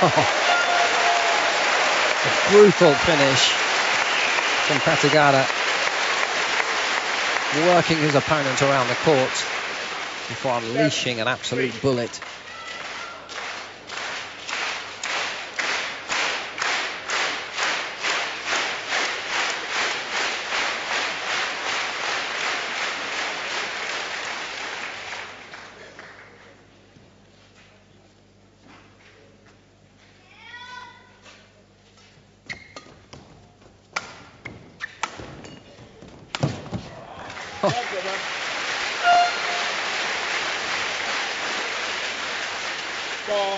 A brutal finish from PeterGade, working his opponent around the court before unleashing an absolute bullet.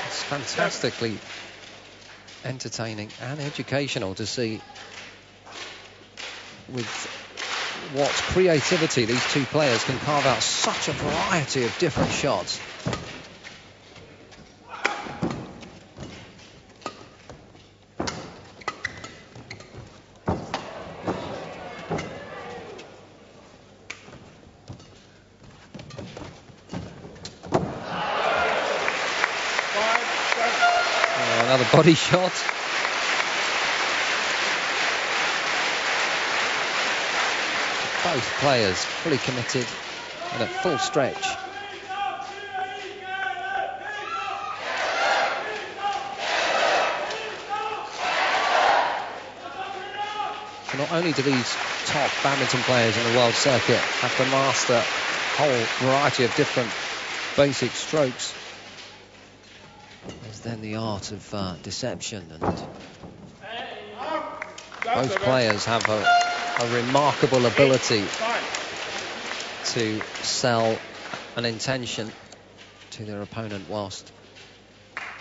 It's fantastically entertaining and educational to see with what creativity these two players can carve out such a variety of different shots. Another body shot. Both players fully committed and at full stretch. So not only do these top badminton players in the world circuit have to master a whole variety of different basic strokes, there's then the art of deception, and both players have a remarkable ability to sell an intention to their opponent whilst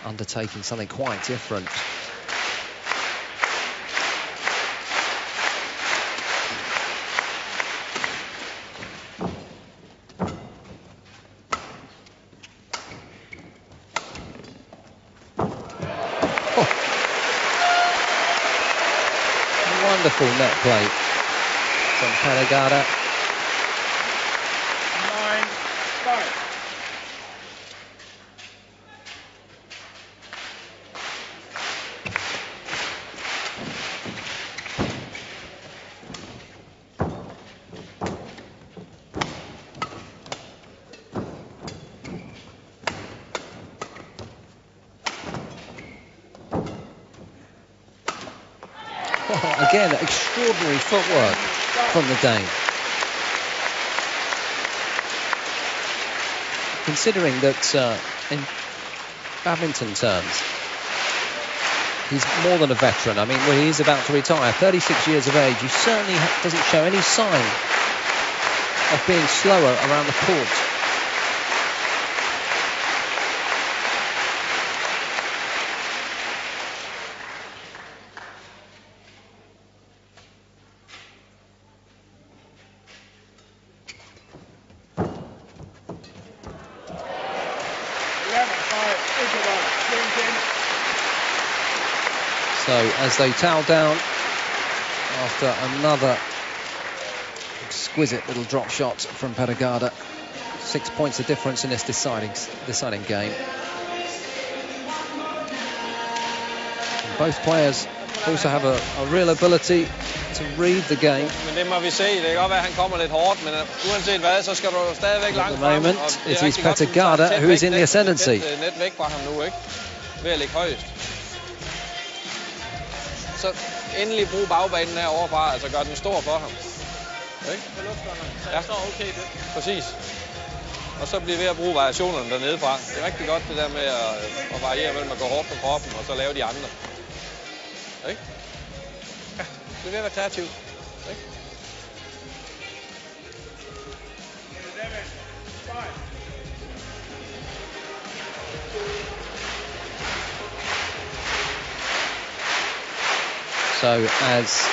undertaking something quite different. Wonderful net play from PeterGade. 9-5. Again, extraordinary footwork from the Dane. Considering that in badminton terms, he's more than a veteran. I mean, when he is about to retire, 36 years of age, he certainly doesn't show any sign of being slower around the court. So as they towel down after another exquisite little drop shot from PeterGade, 6 points of difference in this deciding game. And both players also have a real ability to read the game. Men det må vi se. Det kan godt være, at han kommer lidt hårdt, men uanset hvad, så skal du stadigvæk langt frem. At the moment, it is PeterGade who is in the ascendancy. Net væk fra ham nu, ikke? Ved at ligge højst. Så endelig brug bagbanen her overfra, altså gør den stor for ham. Ikke? Ja, så okay det. Præcis. Og så bliver vi ved at bruge variationerne dernede fra. Det er rigtig godt det der med at variere mellem at gå hårdt på kroppen og så lave de andre. Ikke? Ja, det er ved at være kreativt. Ikke? So as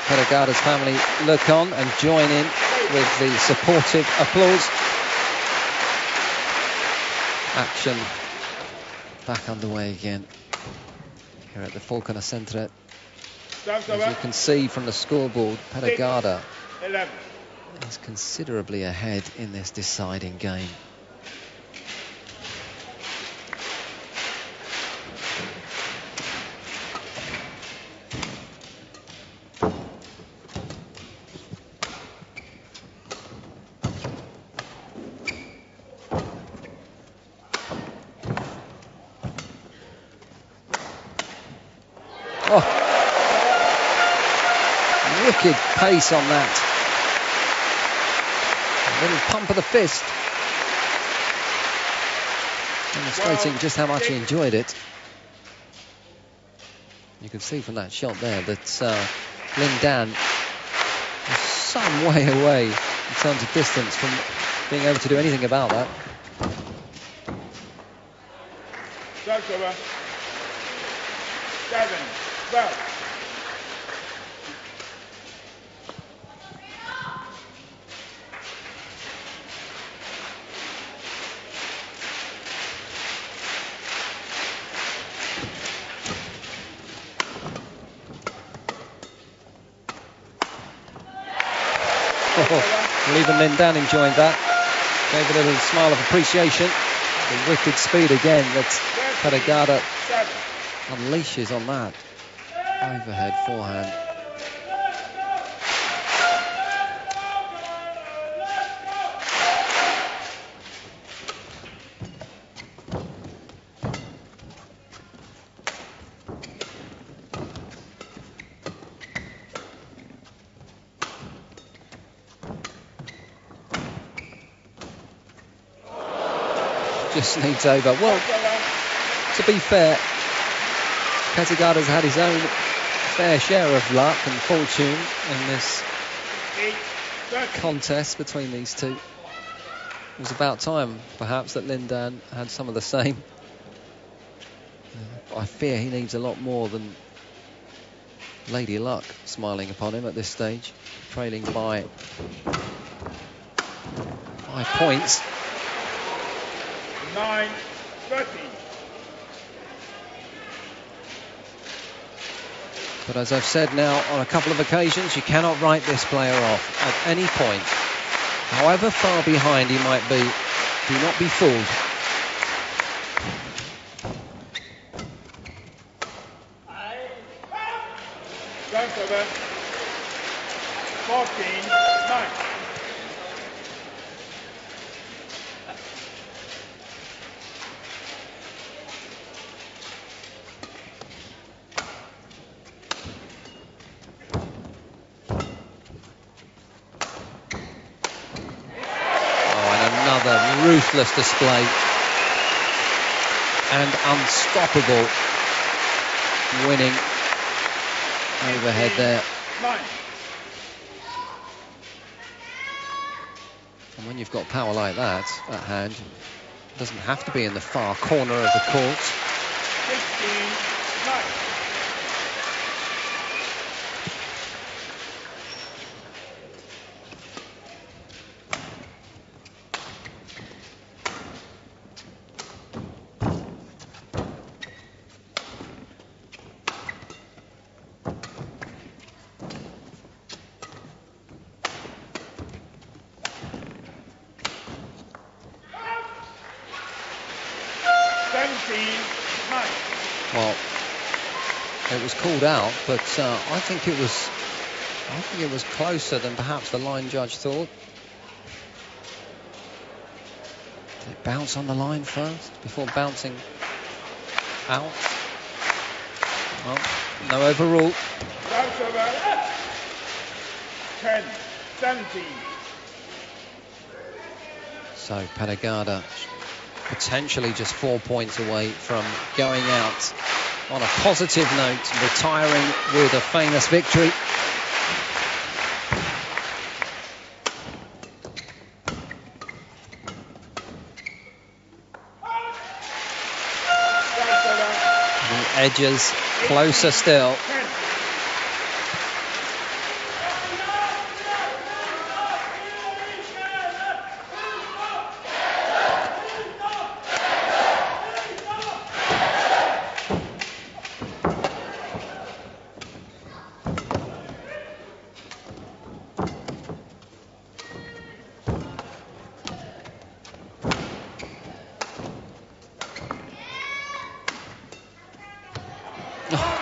PeterGade's family look on and join in with the supportive applause. Action back underway again here at the Falconer Centre. As you can see from the scoreboard, PeterGade is considerably ahead in this deciding game. Wicked pace on that. A little pump of the fist. Demonstrating just how much he enjoyed it. You can see from that shot there that LinDan is some way away in terms of distance from being able to do anything about that. That's over. 7, 12. Well, even LinDan enjoyed that. Gave it a little smile of appreciation. The wicked speed again that PeterGade unleashes on that overhead forehand. Just needs over. Well, to be fair, PeterGade has had his own fair share of luck and fortune in this contest between these two. It was about time, perhaps, that LinDan had some of the same. I fear he needs a lot more than Lady Luck smiling upon him at this stage, trailing by 5 points. 9-13. But as I've said now on a couple of occasions, you cannot write this player off at any point. However far behind he might be, do not be fooled. That's over. 14-9. Ruthless display and unstoppable winning overhead there. And when you've got power like that at hand, it doesn't have to be in the far corner of the court. 16-9. Well, It was called out, but I think it was closer than perhaps the line judge thought. Did it bounce on the line first before bouncing out? Well, no overrule. 10-17. So PeterGade potentially just 4 points away from going out on a positive note, retiring with a famous victory. The edges closer still.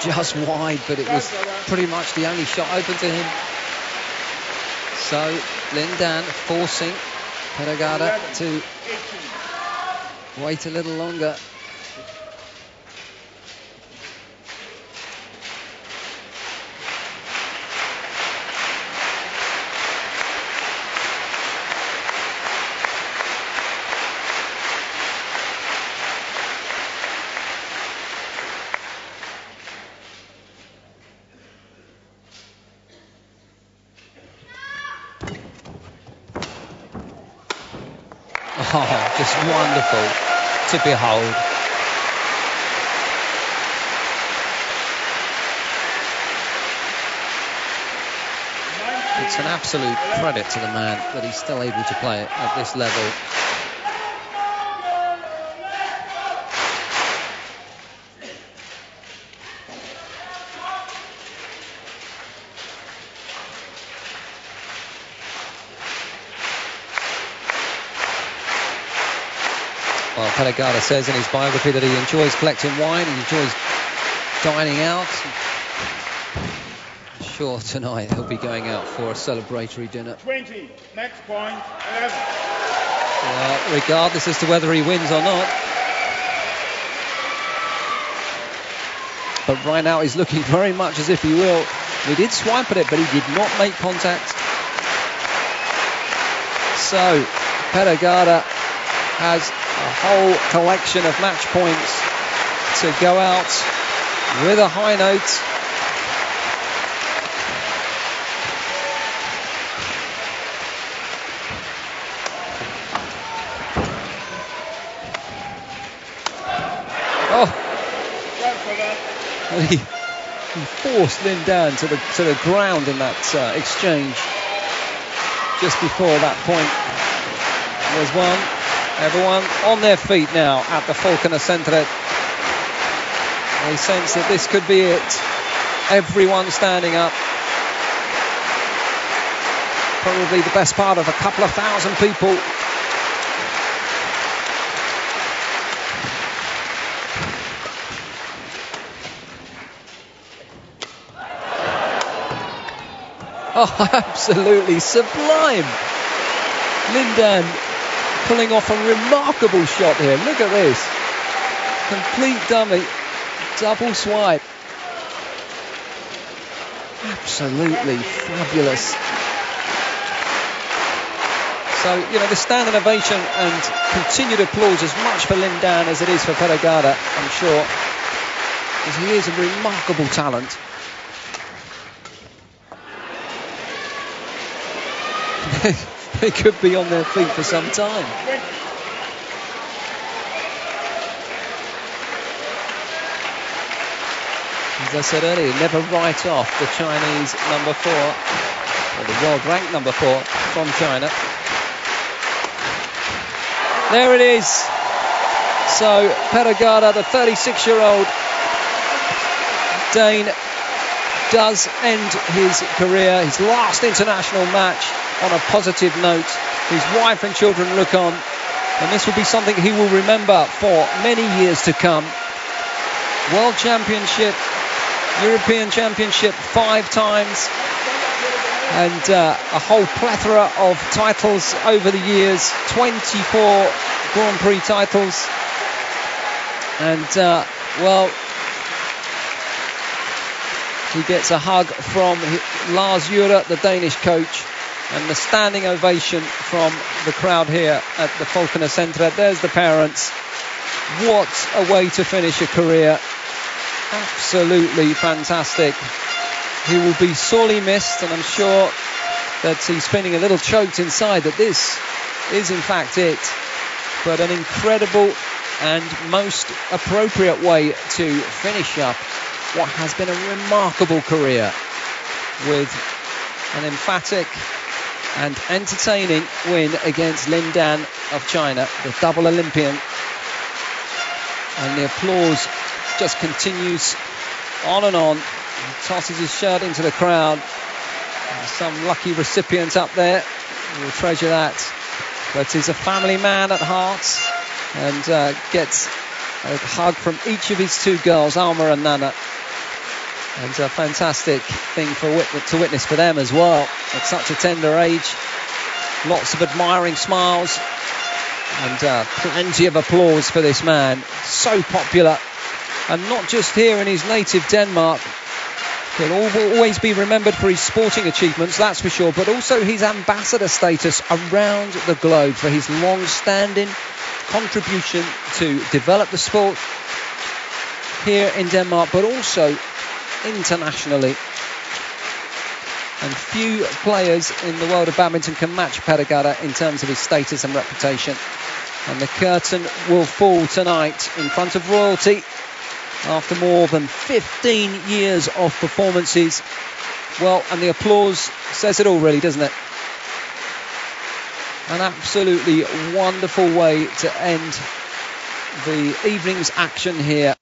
Just wide, but it was pretty much the only shot open to him. So LinDan forcing PeterGade to wait a little longer. Oh, just wonderful to behold. It's an absolute credit to the man that he's still able to play at this level. Well, PeterGade says in his biography that he enjoys collecting wine, he enjoys dining out. I'm sure tonight he'll be going out for a celebratory dinner. 20, next point, 11. Well, regardless as to whether he wins or not. But right now he's looking very much as if he will. He did swipe at it, but he did not make contact. So, PeterGade has a whole collection of match points to go out with a high note. Oh, he forced LinDan to the ground in that exchange. Just before that point, there's one. Everyone on their feet now at the Falconer Centre. They sense that this could be it. Everyone standing up. Probably the best part of a couple of thousand people. Oh, absolutely sublime. LinDan pulling off a remarkable shot here. Look at this. Complete dummy. Double swipe. Absolutely fabulous. So, you know, the standing ovation and continued applause as much for LinDan as it is for PeterGade, I'm sure, because he is a remarkable talent. They could be on their feet for some time. As I said earlier, never write off the Chinese number 4, or the world ranked number 4 from China. There it is. So PeterGade, the 36-year-old Dane, does end his career, his last international match, on a positive note. His wife and children look on, and this will be something he will remember for many years to come. World Championship European Championship 5 times, and a whole plethora of titles over the years, 24 Grand Prix titles, and well, he gets a hug from Lars Jure, the Danish coach, and the standing ovation from the crowd here at the Falconer Centre. There's the parents. What a way to finish a career. Absolutely fantastic. He will be sorely missed, and I'm sure that he's feeling a little choked inside that this is in fact it. But an incredible and most appropriate way to finish up what has been a remarkable career, with an emphatic and entertaining win against LinDan of China, the double Olympian. And the applause just continues on and on. He tosses his shirt into the crowd. There's some lucky recipient up there who will treasure that. But he's a family man at heart, and gets a hug from each of his 2 girls, Alma and Nana. And a fantastic thing to witness for them as well at such a tender age. Lots of admiring smiles, and plenty of applause for this man. So popular, and not just here in his native Denmark. He'll always be remembered for his sporting achievements, that's for sure, but also his ambassador status around the globe for his long-standing contribution to develop the sport here in Denmark, but also internationally. And few players in the world of badminton can match PeterGade in terms of his status and reputation. And the curtain will fall tonight in front of royalty after more than 15 years of performances. Well, and the applause says it all, really, doesn't it? An absolutely wonderful way to end the evening's action here.